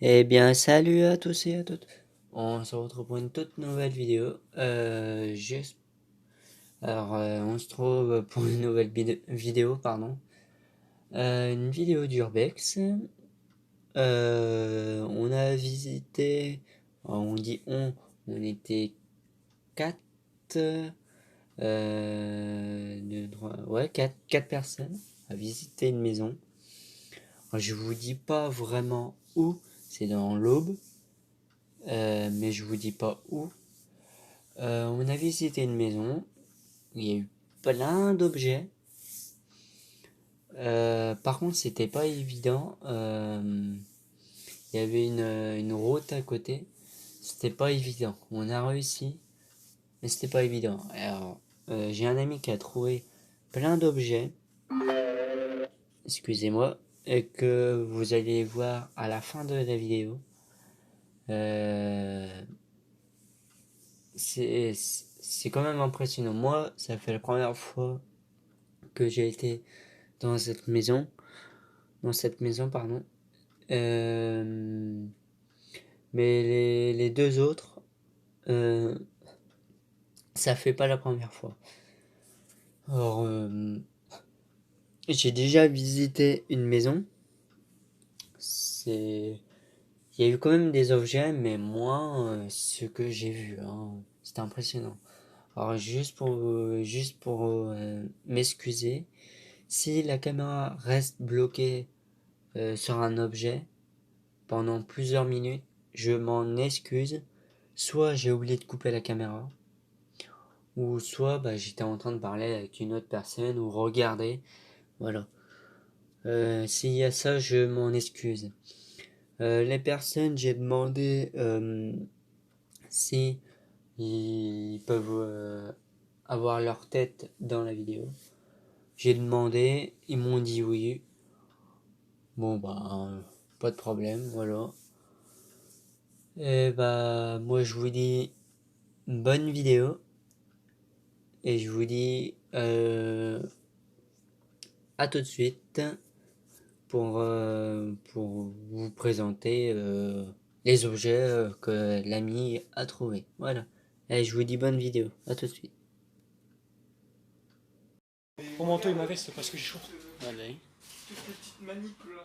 Eh bien, salut à tous et à toutes. On se retrouve pour une toute nouvelle vidéo. On se trouve pour une nouvelle vidéo, pardon. Une vidéo d'Urbex. On a visité, on dit on était quatre, quatre personnes à visiter une maison. Alors, je vous dis pas vraiment où, c'est dans l'Aube. Mais je vous dis pas où. On a visité une maison. Il y a eu plein d'objets. Par contre, c'était pas évident. Il y avait une route à côté. C'était pas évident. On a réussi, mais c'était pas évident. Alors, j'ai un ami qui a trouvé plein d'objets. Excusez-moi. Et que vous allez voir à la fin de la vidéo. C'est quand même impressionnant. Moi, ça fait la première fois que j'ai été dans cette maison, pardon. Mais les deux autres, euh, ça fait pas la première fois. Alors, j'ai déjà visité une maison. Il y a eu quand même des objets, mais moins ce que j'ai vu, hein. C'était impressionnant. Alors, juste pour m'excuser, si la caméra reste bloquée sur un objet pendant plusieurs minutes, je m'en excuse. Soit j'ai oublié de couper la caméra, ou soit j'étais en train de parler avec une autre personne ou regarder. Voilà. S'il y a ça, je m'en excuse. Les personnes, j'ai demandé si ils peuvent avoir leur tête dans la vidéo. J'ai demandé, ils m'ont dit oui. Bon pas de problème, voilà. Et moi je vous dis bonne vidéo. Et je vous dis à tout de suite pour vous présenter les objets que l'ami a trouvés. Voilà. Et je vous dis bonne vidéo. À tout de suite. Mon manteau et ma veste parce que j'ai chaud. Allez. Toutes les petites manips là.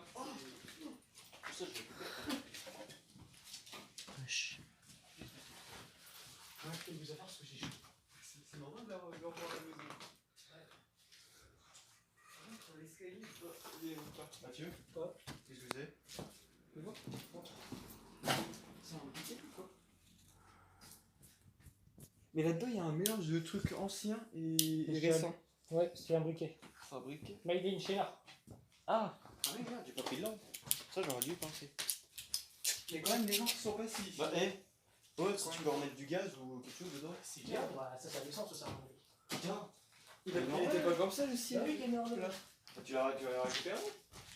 C'est normal d'avoir à la maison. Sur l'escalier, il est où pas Mathieu quoi qu'est-ce que c'est Tu vois c'est un briquet ou quoi? Mais là-dedans, il y a un mélange de trucs anciens et récents. Ouais, c'est un briquet. Un briquet Made in China. Ah oui, merde, j'ai pas pris le nom. Ça, j'aurais dû y penser. Il y a quand même des gens qui sont passés ici. Bah, ouais, si tu peux remettre du gaz ou quelque chose dedans. C'est bien, ça a du sens, ça. Tiens, il était pas comme ça le ciel. Lui qui est merde là. Tu l'as récupéré?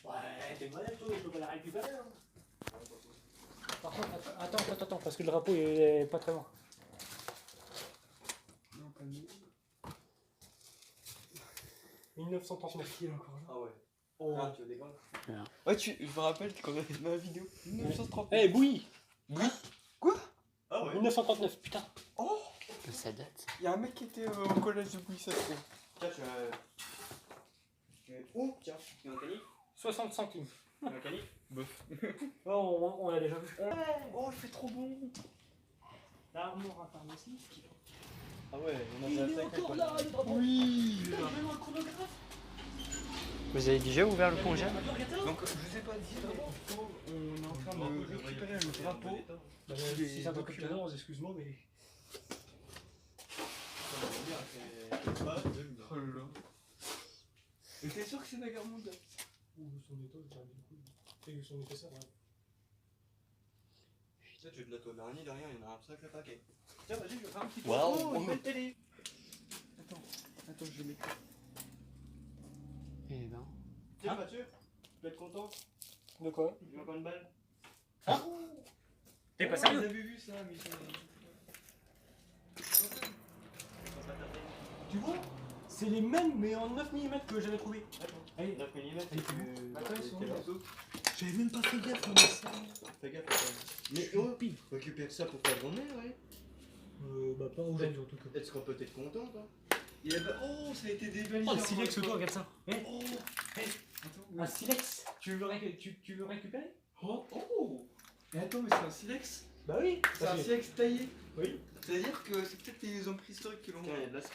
Ouais, t'es malade toi, je peux pas la récupérer. Hein. Par contre, attends, parce que le drapeau il est pas très loin. Non, pas mieux. 1939. Il est encore là. Ah ouais. Oh. Ah, tu as des gants. Ouais, je me rappelle quand on a fait ma vidéo. 1939. Eh, Bouilly. Oui. Quoi? Ah ouais. 1939, putain. Oh, Ça date. il y a un mec qui était au collège de Bouilly, ça se trouve. Tiens, oh, tiens, il y a un canique. 60 centimes. Il y a un canique. Bof. Oh, on l'a déjà vu. Oh, il fait trop bon. L'armoire à pharmacie. Ah ouais, on a Il fait est un encore là, le drapeau. Oui, il est là. Même un chronographe. Vous avez déjà ouvert le congé? Donc, je vous ai pas dit, mais on est en train de récupérer le drapeau. Si ça peut plus de 11, excuse-moi, mais. Oh là là. Mais t'es sûr que c'est la guerre mondiale? Ou son état, et son épaisseur, ouais. Putain, tu veux de la toile d'araignée derrière, il y en a un sacré paquet. Tiens, vas-y, je vais faire un petit peu. Wow. Oh, une belle télé. Attends, je vais l'écrire. Eh ben. Tiens, Mathieu, tu peux être content? De quoi? Il y a encore une balle. Hein? T'es pas Vous sérieux? avez vu ça, Michel? Tu vois? C'est les mêmes, mais en 9 mm que j'avais trouvé. Allez, 9 mm, Attends, ils sont où, là? j'avais même pas fait gaffe, mais ça. fais gaffe. Mais Pile. récupère ça pour ta grand-mère, ouais. Bah pas aujourd'hui en tout cas. Elle sera peut-être contente, hein. Oh, ça a été débalisé. Oh, le silex toi, regarde ça. Oh, Un silex. Tu veux récupérer? oh. Mais attends, mais c'est un silex? Bah oui. C'est un silex taillé? Oui. C'est-à-dire que c'est peut-être les hommes préhistoriques qui l'ont. Tiens, il y a de la sang.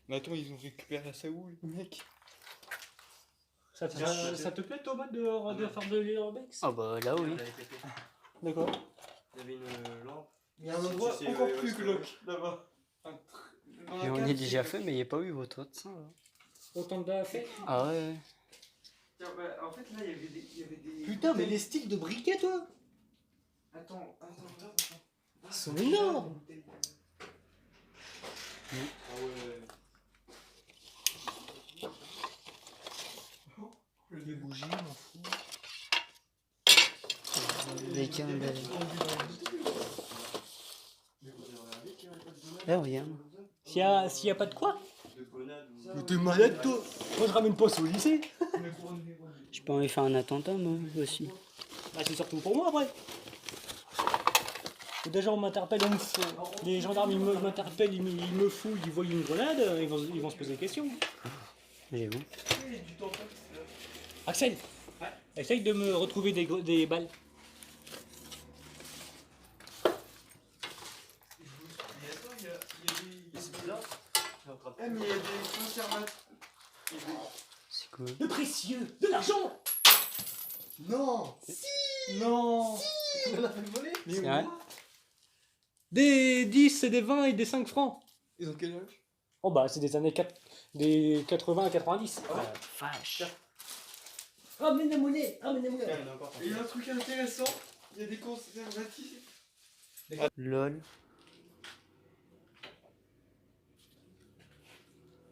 Mais attends, ils ont récupéré ça où, mec? Ça te plaît Thomas de faire de l'urbex? Ah bah là oui. D'accord. Il y avait une lampe. Il y a un endroit encore plus glauque là-bas. Et on est déjà fait, mais il n'y a pas eu autant de ça. Là. Autant d'affaires. Ah ouais. Tiens, bah, en fait, là, il y avait des. Putain, mais les sticks de briquet, toi! Attends. Ils sont énormes! Ah ouais. Des bougies, m'en fous. Des candelles. Là, regarde. S'il y a pas de quoi? Mais t'es malade, toi? Moi je ramène pas ça au lycée. J'ai pas envie de faire un attentat, moi aussi. Bah c'est surtout pour moi après. Déjà on m'interpelle, les gendarmes ils m'interpellent, ils me fouillent, ils voient une grenade, ils vont se poser des questions. Mais bon. Axel, essaye de me retrouver des balles. Eh, mais il y a des conservateurs. C'est cool. De précieux, de l'argent. Non! Non. On a fait voler? C'est vrai? Des 10 et des 20 et des 5 francs. Ils ont quel âge? Oh bah c'est des années des 80 à 90. Vache. Ramène la monnaie, ramène la monnaie. Et il y a un truc intéressant, il y a des conservatifs. LOL.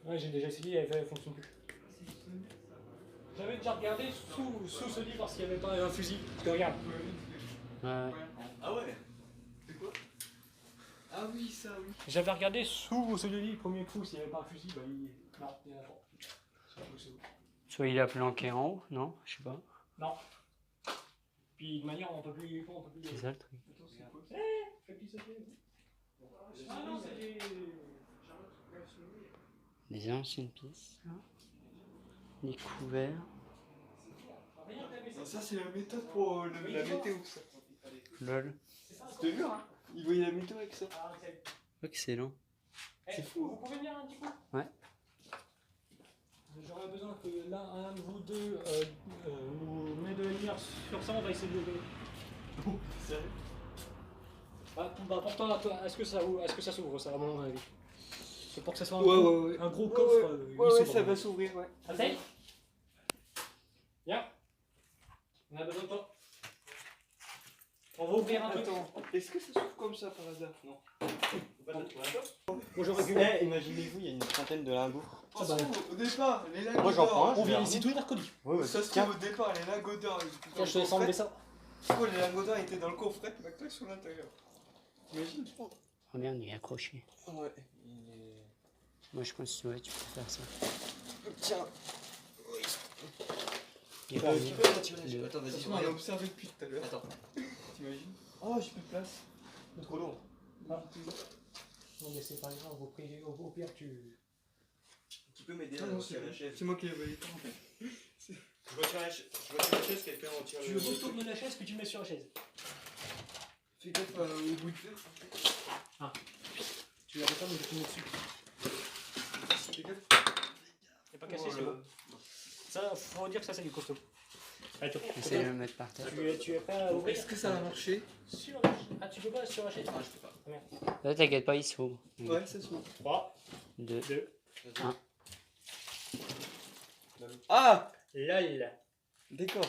Ouais, j'ai déjà essayé, elle fonctionne plus. J'avais déjà regardé sous ce lit parce qu'il n'y avait pas un fusil. Parce que regarde. Ouais. Ah ouais? C'est quoi? Ah oui, ça oui. J'avais regardé sous ce lit, premier coup, s'il n'y avait pas un fusil, bah il. Non, il y en a pas. C'est pas possible. Soit il a planqué en haut, non? Je sais pas. Non. Puis de manière, on peut plus. C'est ça le truc. Attends, c'est quoi? Fais-tu sauter? Ah non, c'est des. Des anciennes pièces. Là. Les couverts. Non, ça c'est la méthode pour la météo, ça. LOL. Je te jure, hein. Ils voyaient la météo avec ça. Excellent. C'est fou. Vous pouvez venir un petit coup? Ouais. J'aurais besoin que l'un, un de vous deux nous met de la lumière sur ça, on va essayer de lever. Sérieux? Bah pourtant, est-ce que ça s'ouvre ça à mon avis? C'est pour que ça soit Ouais. un gros coffre. Ouais, ça va s'ouvrir, ouais. Essaye. Viens. On a besoin de toi. On va ouvrir un truc. Attends, est-ce que ça s'ouvre comme ça par hasard? Non. Moi j'aurais pu. Imaginez-vous, il y a une trentaine de lingots. Ah bah, Au départ, les lingots Moi, j'en prends un. on vient ici tous les mercredis. Ouais, ça se trouve au départ, les lingots d'or. Tiens, je te laisse enlever ça. Pourquoi les lingots d'or étaient dans le coffret, maintenant ils sont à l'intérieur? T'imagines? Regarde, il est accroché. Ouais. Moi je pense que ouais, tu peux faire ça. Tiens. Il est Tu revenu. peux retirer. Le- Attends, vas-y, on l'a observé depuis tout à l'heure. Attends. T'imagines? Oh, j'ai plus de place. C'est trop lourd. Ah. Non mais c'est pas grave, au pire tu. Tu peux m'aider Ah à non, retirer la chaise. c'est moi qui l'ai validé en fait. Je retire la chaise, quelqu'un retire Tu retournes la chaise que tu mets sur la chaise. Fais gaffe au bout de fer. Tu la retournes et tu mets dessus. Fais gaffe. C'est pas cassé, c'est bon. Ça, faut dire que ça c'est du costaud. Allez, Essaye de le mettre par terre. tu es prêt à ouvrir? Est-ce que ça va marcher? Sur la chaise. Ah, tu peux pas sur la chaise? Ah, je peux pas. Là, t'inquiète pas, il s'ouvre. Ouais, ça s'ouvre. 3, 2. 2, Un. Ah! LOL. D'accord.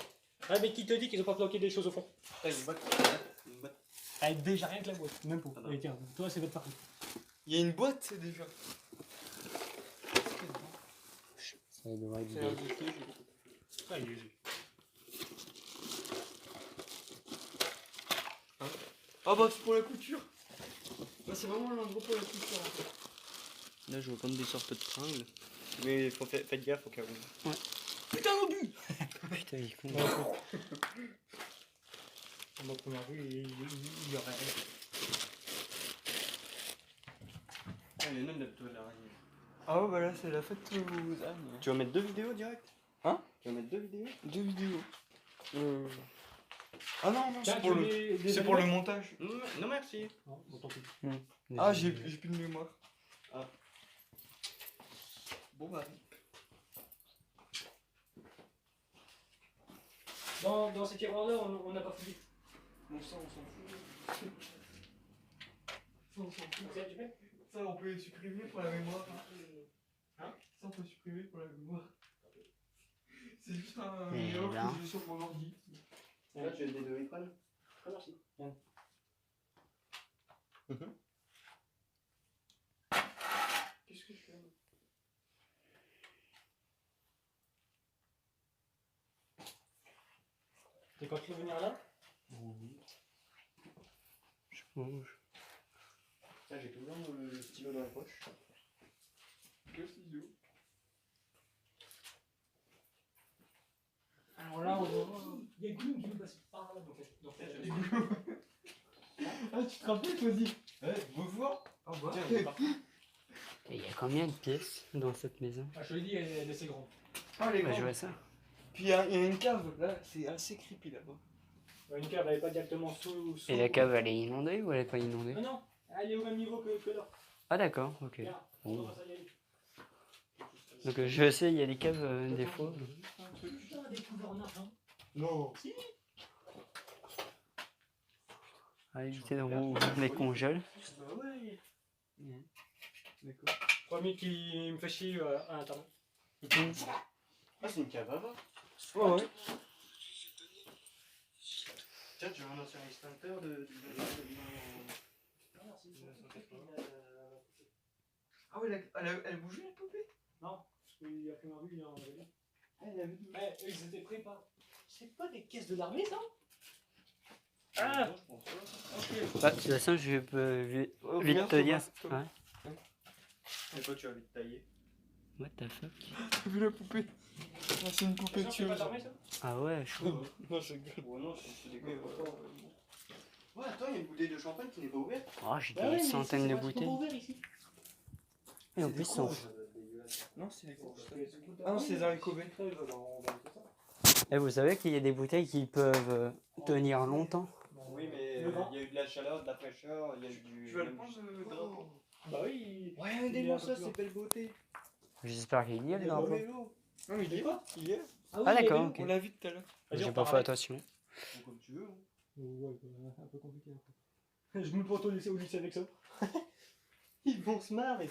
Ah, mais qui te dit qu'ils ont pas planqué des choses au fond? Ah, une boîte. Une boîte. Ah, déjà rien que la boîte, même pas. Ah non. Allez, tiens, toi c'est votre partie. Il y a une boîte, c'est déjà. Ça devrait être C'est bien. un dossier, Ah, il est usé. Ah bah c'est pour la couture. Bah c'est vraiment l'endroit pour la couture en fait. Là, je vois comme des sortes de tringles. Mais faites gaffe au cas où. Putain, l'obus! Putain, il est con. À ma première vue, il y aurait rien. Ah, il y en a une là-dedans, l'araignée. Ah ouais, bah là, c'est la fête aux araignées. Tu vas mettre 2 vidéos direct? Hein? Tu vas mettre 2 vidéos? 2 vidéos. Ah non, non, Tiens, c'est pour, tu le... mets des c'est pour le allumettes montage. Non, merci. Non, bon, tant pis. Ah, j'ai plus de mémoire. Ah. Bon bah. Dans ces tiroirs-là, on n'a pas fouillé. Bon, ça, on s'en fout. Ça, on s'en fout. Ça, tu fais? Ça, on peut supprimer pour la mémoire. Hein? Ça, on peut supprimer pour la mémoire. C'est juste un Et numéro là. que j'ai sur mon ordi. Là, tu as des Doliprane? Ah, merci. Qu'est-ce que je fais là? T'es quand tu veux venir là? Je mange. Là, j'ai toujours le stylo dans la poche. Que ciseaux. Alors là, il y a Gloom qui nous passe par là. Donc, Ah, tu te rappelles, toi aussi? Ouais, bonjour. Ah bah. Et il y a combien de pièces dans cette maison? je te l'ai dit, elle est assez grande. Ah, les Bah, je grands. vois ça. Puis il y a une cave, là, c'est assez creepy là-bas. Une cave, elle n'est pas directement sous. Et la cave, elle est inondée ou elle est pas inondée? Non, non, elle est au même niveau que là. Ah d'accord, ok. Regarde, on Bon. commence à y aller. Donc je sais, il y a des caves des fois. Putain, des couverts en argent. Non. À éviter de rouvrir les congèles. Bah ouais. D'accord. Premier qui me fait chier à l'intérieur. Ah, c'est une cave à vin. Ouais, ouais. Tiens, tu veux un ancien extincteur de Ah ouais, elle bougeait la poupée? Non, parce qu'il a pris ma vue, il a enlevé. Elle avait. Ouais, eux, ils étaient prêts par. C'est pas des caisses de l'armée, ça? Ah, Bah, de toute façon, je peux vite te dire. Ouais. Et toi, tu vas vite tailler. What the fuck? T'as vu la poupée? Ah, c'est une poupée de C'est pas tueuse. d'armée, ça? Ah ouais, chaud. Non, je rigole. Oh non, c'est des coffres. Ouais, attends, il y a une bouteille de champagne qui n'est pas ouverte. Oh, j'ai Bah ouais, des mais centaines c'est de pas bouteilles. ouvert ici. Et en plus, ils sont... Non, c'est les courses. Ah non, c'est les haricots verts. Et vous savez qu'il y a des bouteilles qui peuvent tenir longtemps? Oui, mais il y a eu de la chaleur, de la fraîcheur, il y a eu du. Tu vas le prendre, le drapeau? Bah oui. Ouais, regardez-moi ça, c'est belle beauté. J'espère qu'il y a le Il y a drapeau. vélo. Non, mais il y est pas. Il y est. Ah d'accord, ok. On l'a vu tout à l'heure. J'ai pas fait attention. Ou comme tu veux. Hein. Ouais, bah, un peu compliqué après. Je me le poteau au lycée avec ça. Ils vont se marrer.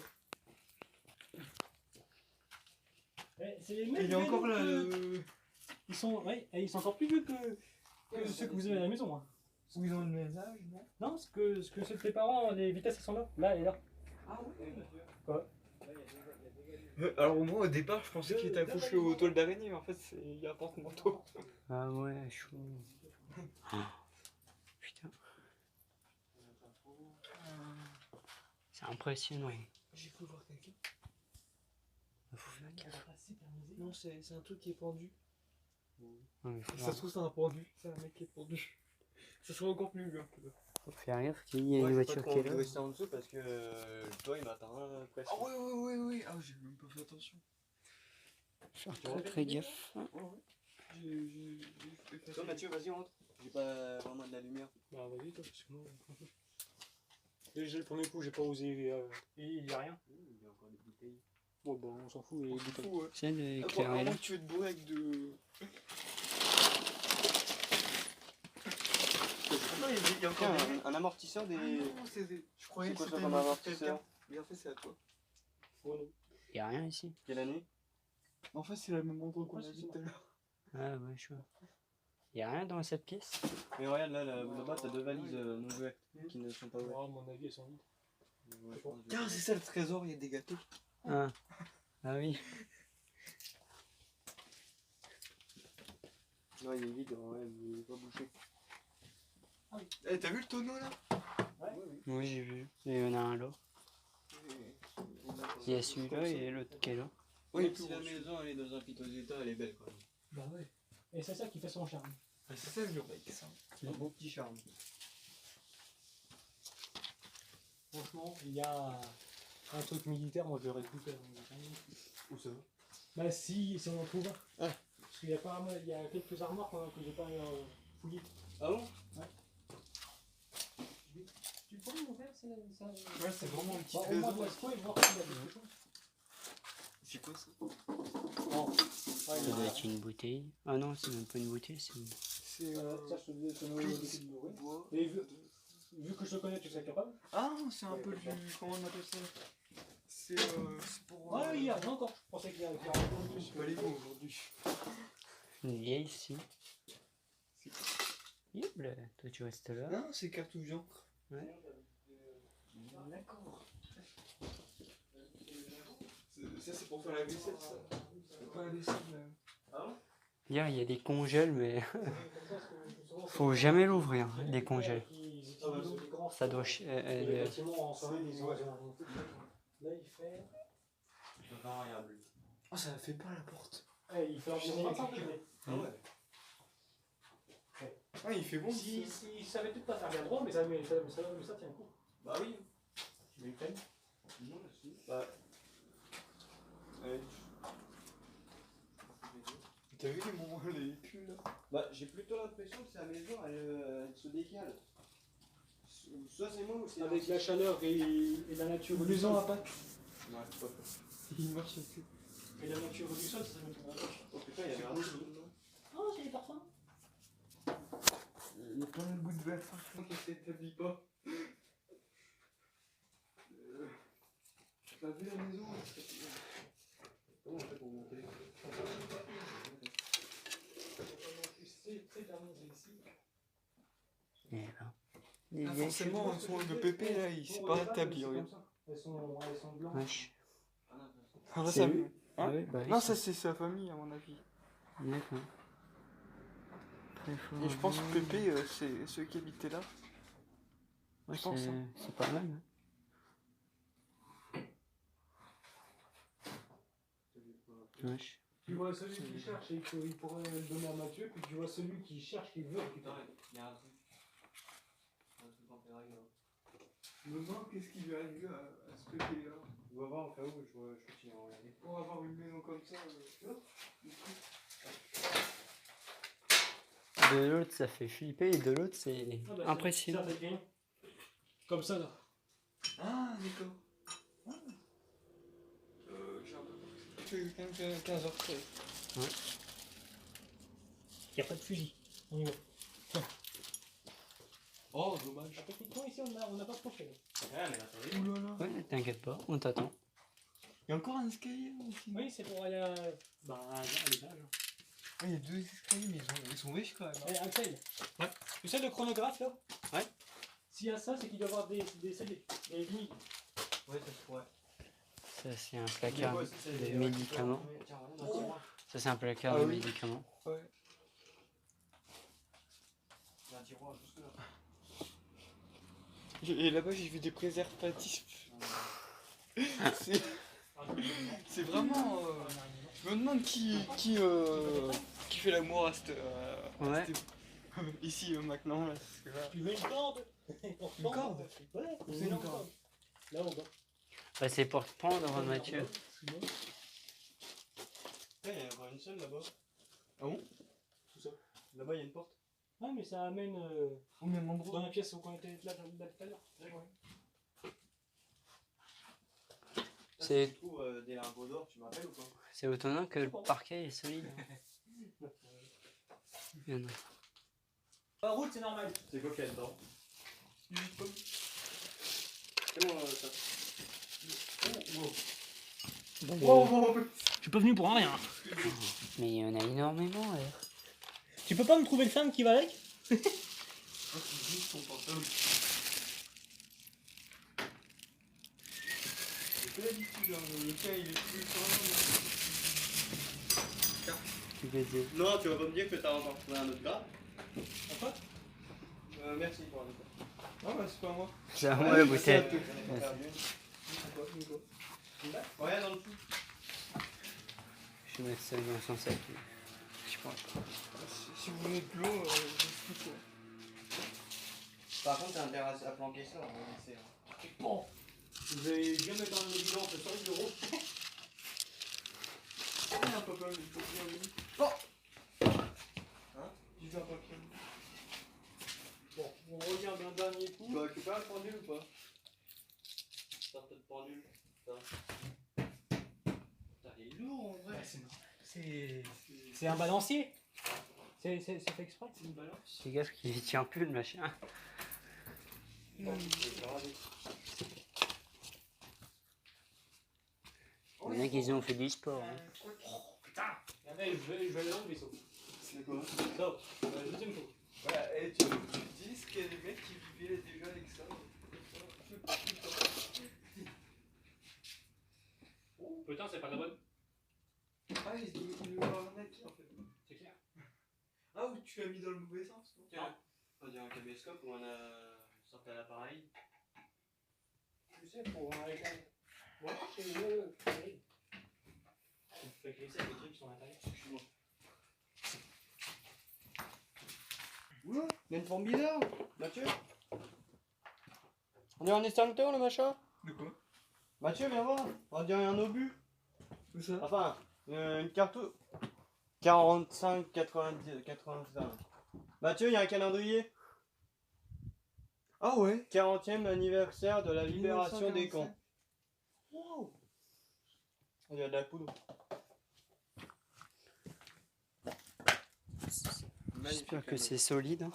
C'est les Et mêmes il y a encore vélos là. que- Ils sont, ouais, et ils sont encore plus vieux que ceux que vous avez à la maison. Hein. Où ils ont le même âge, non? Non, ce que ceux de tes parents, les vitesses elles sont là. Là et là. Ah ouais. Quoi? Alors moi au départ je pensais qu'il était accroché au toile d'araignée, en fait il y a un porte-manteau. Ah ouais, chaud. Putain. C'est impressionnant. J'ai cru voir quelqu'un. Faut faire gaffe. Non, c'est un truc qui est pendu. Ouais, mais faut Ça se trouve c'est un pendu, c'est un mec qui est pendu. Ça serait encore plus bien. faire gaffe qu'il y ait une voiture qui est là. rester en dessous parce que toi, il m'attend presque. Ah ouais. Ah j'ai même pas fait attention. Faire très gaffe. J'ai fait Toi, Mathieu, vas-y, rentre. J'ai pas vraiment de la lumière. Bah vas-y toi, parce que moi. Déjà le premier coup j'ai pas osé. Il y a rien. Il y a encore des bouteilles. Bon bah on s'en fout. On Et s'en fout, ouais. C'est À l'éclairage. moins que tu veux te bourrer avec de. Attends, il y a encore des. Un amortisseur des. Je croyais C'est que quoi ça c'était comme une amortisseur? Bien fait, c'est à toi. Oh non. Y a rien ici. Quelle année? En fait, c'est le même endroit qu'on Ouais, a c'est vu ça. tout à l'heure. Ah ouais, chaud. Y a rien dans cette pièce? Mais regarde là-bas, t'as deux valises non ouvertes qui ne sont pas ouvertes. À mon avis elles sont vides. Ouais, je pense que- Tiens, c'est ça le trésor, il y a des gâteaux. Ah. Ah oui. Non, il est vide, ouais, il est pas bouché. Eh, t'as vu le tonneau là? Oui, j'ai vu. Et il y en a un là. Il y a celui-là et l'autre qui est là. Oui, si la maison elle est dans un piteux état, elle est belle quand même. Bah ouais. Et c'est ça qui fait son charme. C'est ça l'urbex. Un beau petit charme. Franchement, il y a un truc militaire, moi je le récupère. Où ça? Bah si on en trouve un. Ah. Parce qu'il y a pas il y a quelques armoires que j'ai pas fouillées. Ah bon? Tu pourrais m'ouvrir ça? Ouais, c'est vraiment un petit Au moins de trésor. l'asco et voir s'il y a quelque chose. C'est quoi ça? Non. Ouais, Ça il y a- doit être une bouteille. Ah non, c'est même pas une bouteille, c'est une... C'est Ça, je te dis, c'est le bois. Et vu que je te connais, tu sais capable. Ah, c'est un peu du... Comment on appelle ça? C'est pour... Ouais, hier, non, encore. Je pensais qu'il y avait Je sais pas les mots aujourd'hui. Une vieille, si. Yep, toi tu restes là. Non, c'est cartouche d'encre. D'accord. Ça, c'est pour faire la vaisselle, ça. C'est pas la vaisselle, là. Hier, il y a des congèles, mais faut jamais l'ouvrir, les congèles. Ça doit... Les bâtiments en soirée, ils ont. Là, il fait. Variable. Oh, ça fait pas la porte. Il fait environ 25 degrés. Ah ouais. Ah, il fait bon. Si ça avait peut-être pas faire bien droit, mais ça tient le coup. Bah oui. Tu veux une peine? Non, si. Bah. T'as vu les pulls, là? Bah, j'ai plutôt l'impression que sa maison, elle se décale. Soit c'est moi ou c'est. Avec la chaleur et la nature du Maison à sol. pâte. Ouais, c'est pas Il marche avec Et la nature du sol, ça me fait. Oh putain, il y avait un truc. Oh, j'ai des parfums. Il y a plein de bouts de verre, franchement, qui s'établit pas. T'as vu la maison? Comment on fait pour monter? C'est très terminé ici. Et là. Des Ah, vieilles forcément, le pépé, là, il s'est pas rétabli, regarde. Elles sont blanches. Wesh. Ah, là, C'est ça... eux. Hein? Ouais, bah oui, Non, ça, c'est sa famille, à mon avis. D'accord. Très fort. Et je pense que Pépé, c'est ceux qui habitaient là. Ouais, je pense, hein. c'est pas mal. Hein. Wesh. Tu vois celui qui cherche et qu'il pourrait le donner à Mathieu, puis tu vois celui qui cherche et qui veut récupérer. Il y a un truc. Un truc en péril. Je me demande qu'est-ce qui lui arrive à ce Pépé là. On va voir au cas où, je continue à regarder. Pour avoir une maison comme ça, De l'autre, ça fait flipper, et de l'autre, c'est Ah bah, impressionnant. ça, c'est bien. Comme ça, là. Ah, d'accord. J'ai un peu 15h13. Il n'y a pas de fusil. On y va. Oh, dommage. Techniquement, ici, on n'a pas trop fait. Ouais, mais attendez. Ouh là là. Ouais, t'inquiète pas, on t'attend. Il y a encore un escalier aussi. Oui, c'est pour aller à l'étage. Ah, il y a deux escaliers, mais ils sont riches quand même. Allez, Axel. Ouais. Tu sais le chronographe, là? Ouais. S'il y a ça, c'est qu'il doit y avoir des CD, des vinyles. Ouais, ça se pourrait. Ça, c'est un placard de médicaments. Ça, c'est un placard Ah de oui. médicaments. Ouais. Il y a un tiroir jusque là. Et là-bas, j'ai vu des préservatifs. C'est vraiment. Je me demande qui fait l'amour à cette. Ouais. Ici maintenant. Là, parce que là- Tu veux une corde? Une corde? Ouais, C'est une une corde. corde. Là, au bas. Bah, c'est pour te prendre, Mathieu. Il y en a encore une seule là-bas. Ah bon? Tout ça. Là-bas, il y a une porte. Ah, mais ça amène Au même dans endroit. la pièce où on était là tout à l'heure. C'est- Si tu trouves des lingots d'or, tu m'appelles ou pas? C'est étonnant que le parquet est solide. Il y en a. La route, c'est normal. C'est quoi qu'il y a dedans? C'est bon, ça. Je suis pas venu pour rien. Mais il y en a énormément, là. Tu peux pas me trouver le femme qui va avec? Ah, c'est juste son portable. C'est pas d'habitude, hein, le cas il est plus grand. Tu baiser. Non, tu vas pas me dire que t'as encore trouvé un autre gars. Enfin, Merci pour un autre. Ah bah c'est pas moi. C'est à moi la bouteille. Regarde dans le dessous. Je vais mettre ça dans son sac. Je sais Si vous voulez de l'eau, j'explique. Par contre, t'as intérêt à planquer ça, on va laisser. Bon, vous allez bien mettre dans le bilan, c'est 100 euros. Un papa, il faut bien lui. Oh hein. J'ai vu un papier. Bon, on regarde un dernier coup. Tu vas récupérer le pendule ou pas? T'as un peu de pendule. Putain, il est lourd en vrai. C'est un balancier. C'est fait exprès. C'est une balance. Fais gaffe qu'il tient plus le machin. Bon, Il y en a qui ont fait du sport. Hein. Putain, je vais aller dans le vaisseau. c'est quoi? Ça, la deuxième fois. Ouais, et tu dis qu'il y a des mecs qui vivaient déjà avec ça. Oh, putain, c'est pas la bonne. Ah, il l'a arnaqué en fait. C'est clair. Ah, ou tu l'as mis dans le mauvais sens, non? Tiens, on dirait un caméscope où on a sorti à l'appareil. Tu sais, pour un écran. Ouais, c'est le. Tu fais glisser avec les trucs qui sont à l'intérieur. Excuse-moi. Oula, il y a une forme bizarre, Mathieu. On dirait un extincteur le machin. De quoi? Mathieu, viens voir. On dirait un obus. Où ça? Enfin, une cartouche. 45, 90, 80. Mathieu, il y a un calendrier. Ah ouais? 40e anniversaire de la libération des camps. 1945. Wow. Il y a de la poudre. J'espère que c'est solide. Hein.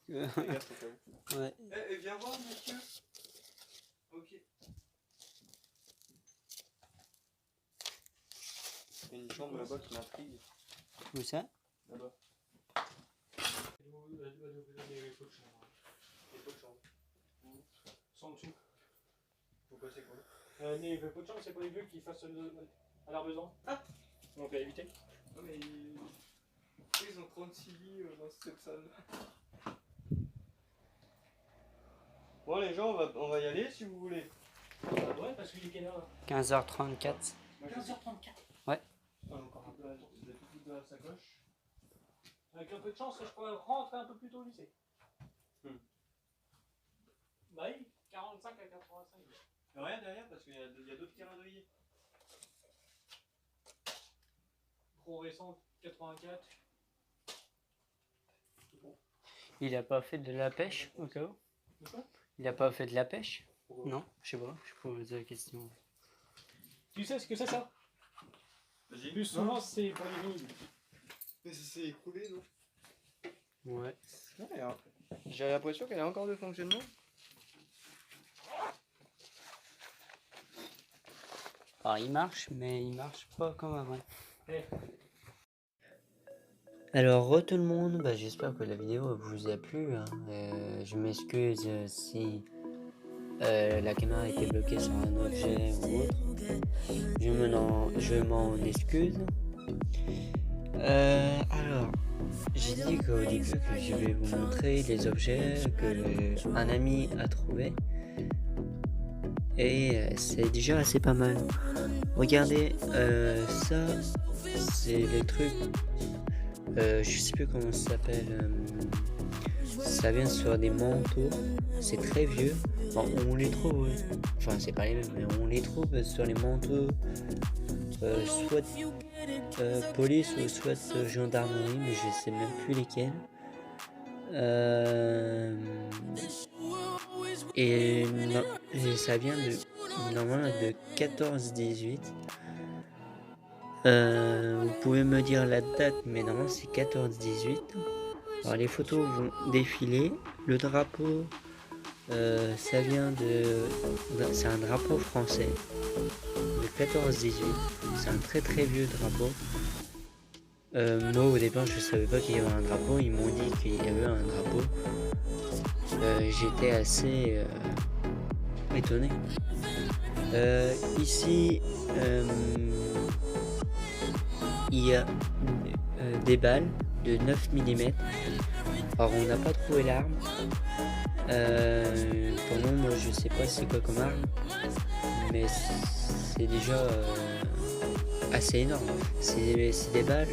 Ouais. Eh, viens voir, monsieur. Ok. Il y a une chambre là-bas qui m'intrigue. Où ça? Là-bas. Les pots de chambre. Les pots de chambre. Sans en dessous. Pourquoi c'est quoi? Les pots de chambre, c'est pour les vieux qui fassent à leur besoin. Ah! Donc à éviter. Ah, mais ils ont 36 lits dans cette salle. Bon les gens, on va y aller si vous voulez. Ouais, parce qu'il est quelle heure là? 15h34. 15h34. Ouais. Encore un peu de tout foutre dans la sacoche. Avec un peu de chance, je pourrais rentrer un peu plus tôt au lycée. Bah oui, 45 à 85. Il y a rien derrière parce qu'il y a d'autres calendriers. Trop récent, 84. Il a pas fait de la pêche au cas où? De quoi? Il a pas fait de la pêche? Pourquoi? Non, je sais pas, je pose la question. Tu sais ce que c'est ça? Vas-y. Plus souvent, c'est pour les vinyles. Mais ça s'est écroulé, non? Ouais. Ouais, alors, j'ai l'impression qu'elle a encore de fonctionnement. Alors il marche, mais il marche pas comme avant. Eh. Alors tout le monde, j'espère que la vidéo vous a plu. Hein. Je m'excuse si la caméra était bloquée sur un objet ou autre. Je m'en excuse. Alors, j'ai dit qu'au début que je vais vous montrer les objets que un ami a trouvé. Et c'est déjà assez pas mal. Regardez, ça, c'est le truc. Je sais plus comment ça s'appelle. Ça vient sur des manteaux. C'est très vieux. Bon, on les trouve. Enfin, c'est pas les mêmes, mais on les trouve sur les manteaux. Soit police ou soit gendarmerie, mais je sais même plus lesquels. Et ça vient normalement de 14-18. Vous pouvez me dire la date, mais normalement c'est 14-18. Alors les photos vont défiler. Le drapeau, ça vient c'est un drapeau français de 14-18. C'est un très très vieux drapeau. Moi au départ je savais pas qu'il y avait un drapeau. Ils m'ont dit qu'il y avait un drapeau. J'étais assez étonné. Ici il y a des balles de 9 mm. Alors on n'a pas trouvé l'arme. Pour le moment, moi je sais pas c'est quoi comme arme, mais c'est déjà assez énorme. C'est des balles,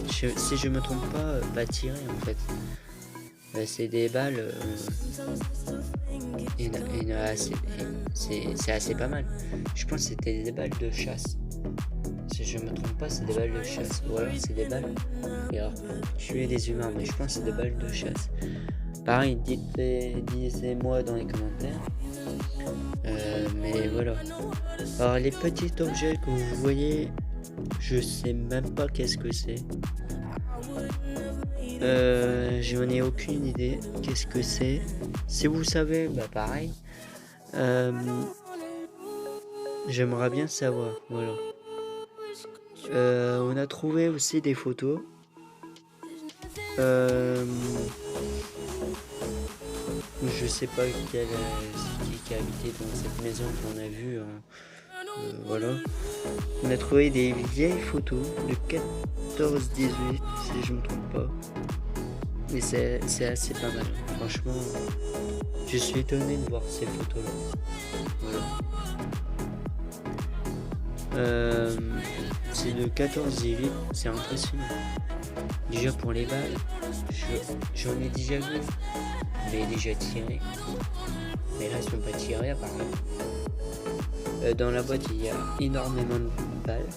si je me trompe pas tirées en fait. C'est des balles, c'est assez pas mal. Je pense que c'était des balles de chasse. Si je me trompe pas, c'est des balles de chasse. Ou alors c'est des balles pour tuer des humains, mais je pense que c'est des balles de chasse. Pareil, dites-moi dans les commentaires. Mais voilà. Alors les petits objets que vous voyez, je sais même pas qu'est-ce que c'est. J'en ai aucune idée qu'est-ce que c'est. Si vous savez, bah pareil. J'aimerais bien savoir. Voilà. On a trouvé aussi des photos. Je sais pas qui a habité dans cette maison qu'on a vue. Voilà. On a trouvé des vieilles photos de 14-18, si je me trompe pas. Mais c'est assez pas mal. Franchement, je suis étonné de voir ces photos-là. Voilà. C'est de 14-18, c'est impressionnant. Déjà pour les balles, j'en ai déjà vu, mais déjà tiré. Mais là, ils sont pas tirés apparemment. Dans la boîte, il y a énormément de balles.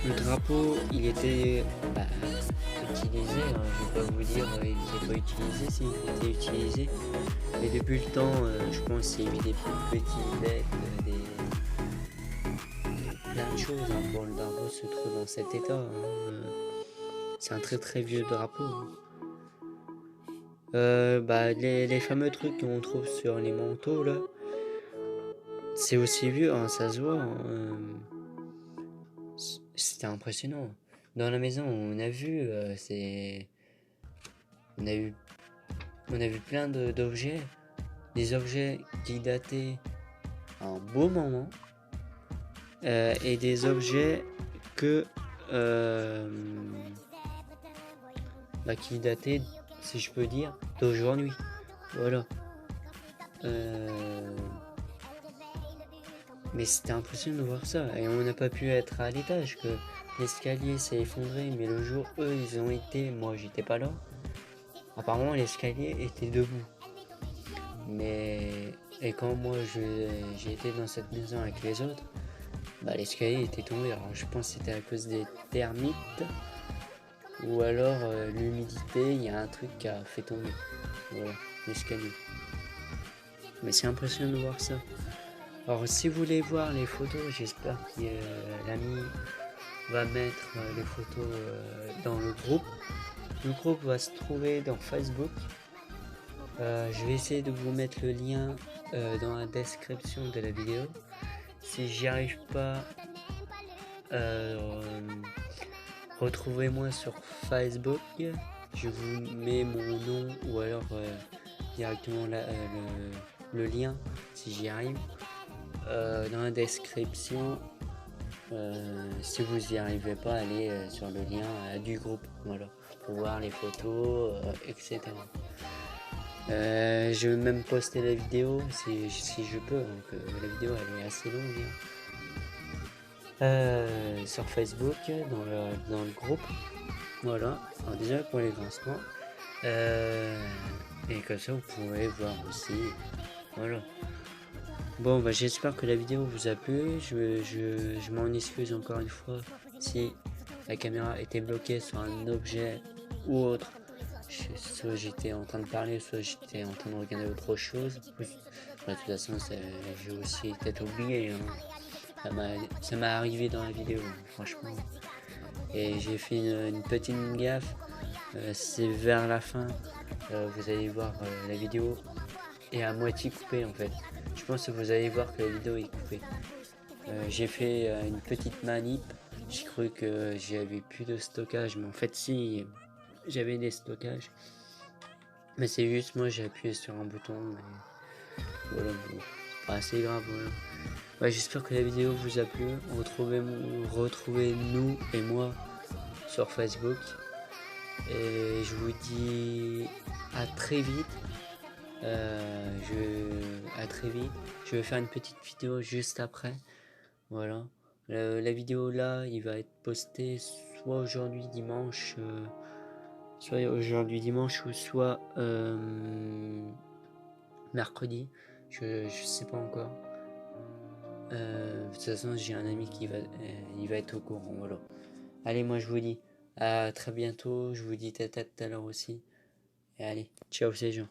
Le drapeau, il était utilisé. Je vais pas vous dire, il n'était pas utilisé, s'il était utilisé. Mais depuis le temps, je pense qu'il y a eu des petits bêtes, plein de choses pour le drapeau se trouve dans cet état. C'est un très très vieux drapeau. Les fameux trucs qu'on trouve sur les manteaux là, c'est aussi vieux, ça se voit. C'était impressionnant. Dans la maison, on a vu, on a vu plein d'objets, des objets qui dataient un beau moment, et des objets qui dataient, si je peux dire, d'aujourd'hui. Voilà. Mais c'était impressionnant de voir ça. Et on n'a pas pu être à l'étage, que l'escalier s'est effondré. Mais le jour, eux, ils ont été... Moi, j'étais pas là. Apparemment, l'escalier était debout. Et quand moi, j'ai été dans cette maison avec les autres, l'escalier était tombé. Alors, je pense que c'était à cause des termites. Ou alors, l'humidité, il y a un truc qui a fait tomber. Voilà, l'escalier. Mais c'est impressionnant de voir ça. Alors si vous voulez voir les photos, j'espère que l'ami va mettre les photos dans le groupe. Le groupe va se trouver dans Facebook. Je vais essayer de vous mettre le lien dans la description de la vidéo. Si j'y arrive pas, retrouvez-moi sur Facebook. Je vous mets mon nom ou alors directement le lien si j'y arrive. Dans la description, si vous n'y arrivez pas, allez sur le lien du groupe, voilà, pour voir les photos, etc. Je vais même poster la vidéo si je peux, donc la vidéo elle est assez longue, sur Facebook, dans le groupe, voilà. Alors déjà pour les grincements, et comme ça vous pourrez voir aussi, voilà. Bon, j'espère que la vidéo vous a plu. Je m'en excuse encore une fois si la caméra était bloquée sur un objet ou autre. Soit j'étais en train de parler, soit j'étais en train de regarder autre chose. De toute façon, j'ai aussi peut-être oublié. Ça m'a arrivé dans la vidéo, franchement. Et j'ai fait une petite gaffe. C'est vers la fin. Vous allez voir la vidéo est à moitié coupée en fait. Je pense que vous allez voir que la vidéo est coupée. J'ai fait une petite manip. J'ai cru que j'avais plus de stockage, mais en fait si, j'avais des stockages. Mais c'est juste moi j'ai appuyé sur un bouton. Mais voilà, c'est pas assez grave. Voilà. J'espère que la vidéo vous a plu. Retrouvez-nous et moi sur Facebook. Et je vous dis à très vite. À très vite. Je vais faire une petite vidéo juste après. Voilà. La vidéo là, il va être posté soit aujourd'hui dimanche, ou soit mercredi. Je sais pas encore. De toute façon, j'ai un ami il va être au courant. Voilà. Allez, moi je vous dis à très bientôt. Je vous dis tata tout à l'heure aussi. Et allez, ciao ces gens.